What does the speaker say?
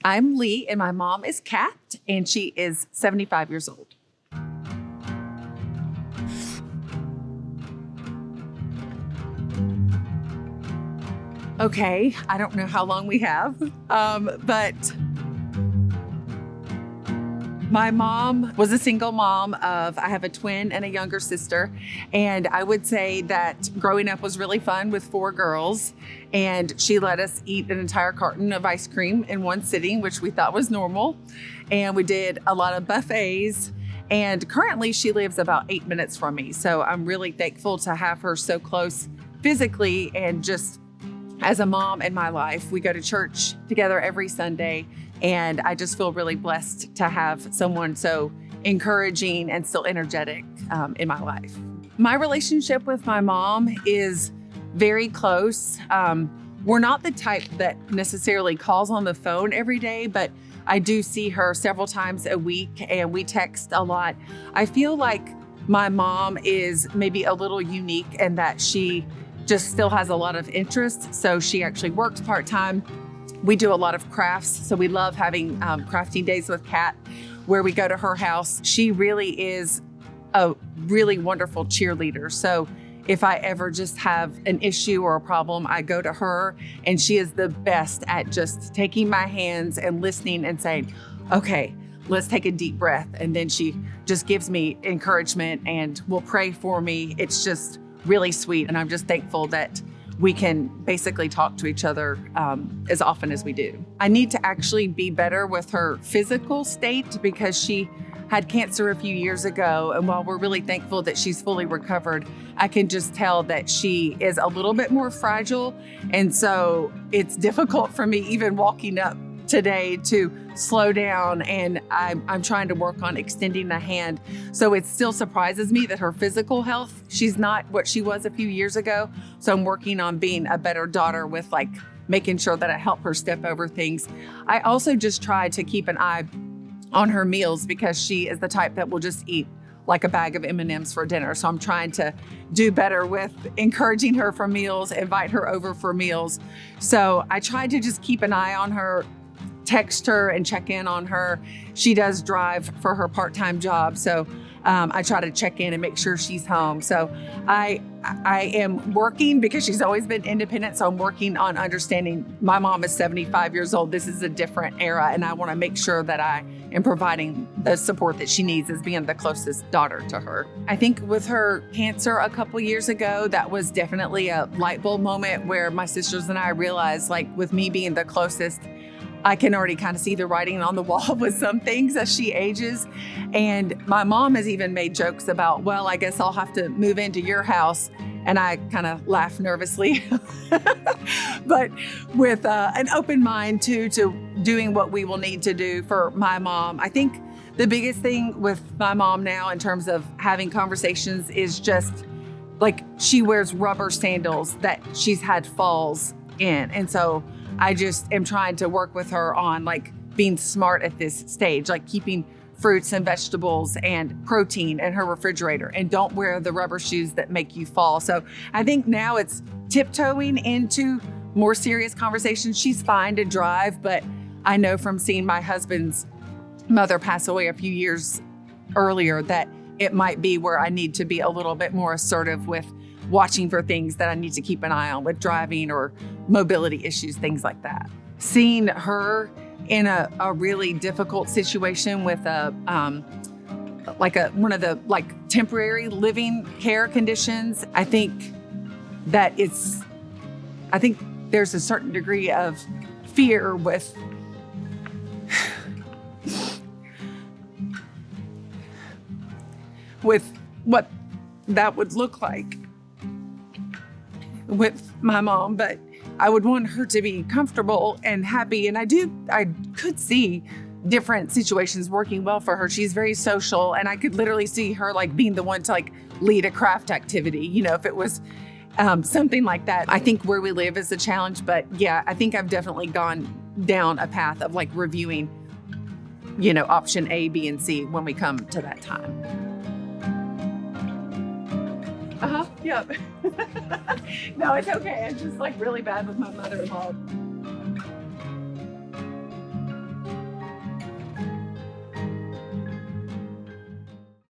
I'm Leigh, and my mom is Kat, and she is 75 years old. Okay, I don't know how long we have, but my mom was a single mom I have a twin and a younger sister. And I would say that growing up was really fun with 4 girls. And she let us eat an entire carton of ice cream in one sitting, which we thought was normal. And we did a lot of buffets. And currently she lives about 8 minutes from me. So I'm really thankful to have her so close physically and just as a mom in my life. We go to church together every Sunday, and I just feel really blessed to have someone so encouraging and still energetic in my life. My relationship with my mom is very close. We're not the type that necessarily calls on the phone every day, but I do see her several times a week, and we text a lot. I feel like my mom is maybe a little unique in that she just still has a lot of interest. So she actually works part-time. We do a lot of crafts. So we love having crafting days with Kat, where we go to her house. She really is a really wonderful cheerleader. So if I ever just have an issue or a problem, I go to her, and she is the best at just taking my hands and listening and saying, okay, let's take a deep breath. And then she just gives me encouragement and will pray for me. It's just really sweet. And I'm just thankful that we can basically talk to each other as often as we do. I need to actually be better with her physical state because she had cancer a few years ago. And while we're really thankful that she's fully recovered, I can just tell that she is a little bit more fragile. And so it's difficult for me even walking up today to slow down, and I'm trying to work on extending the hand. So it still surprises me that her physical health, she's not what she was a few years ago. So I'm working on being a better daughter with making sure that I help her step over things. I also just try to keep an eye on her meals because she is the type that will just eat like a bag of M&Ms for dinner. So I'm trying to do better with encouraging her for meals, invite her over for meals. So I try to just keep an eye on her, text her and check in on her. She does drive for her part-time job. So I try to check in and make sure she's home. So I am working because she's always been independent. So I'm working on understanding my mom is 75 years old. This is a different era. And I want to make sure that I am providing the support that she needs as being the closest daughter to her. I think with her cancer a couple years ago, that was definitely a light bulb moment where my sisters and I realized, with me being the closest, I can already kind of see the writing on the wall with some things as she ages. And my mom has even made jokes about, well, I guess I'll have to move into your house. And I kind of laugh nervously, but with an open mind to doing what we will need to do for my mom. I think the biggest thing with my mom now in terms of having conversations is just she wears rubber sandals that she's had falls in. And so I just am trying to work with her on being smart at this stage, keeping fruits and vegetables and protein in her refrigerator, and don't wear the rubber shoes that make you fall. So I think now it's tiptoeing into more serious conversations. She's fine to drive, but I know from seeing my husband's mother pass away a few years earlier that it might be where I need to be a little bit more assertive with watching for things that I need to keep an eye on with driving or mobility issues, things like that. Seeing her in a really difficult situation with one of the temporary living care conditions, I think there's a certain degree of fear with what that would look like with my mom, but I would want her to be comfortable and happy. And I could see different situations working well for her. She's very social, and I could literally see her being the one to lead a craft activity, if it was something like that. I think where we live is a challenge, but yeah, I think I've definitely gone down a path of reviewing, option A, B, and C when we come to that time. Yep. No, it's okay. I'm just really bad with my mother-in-law.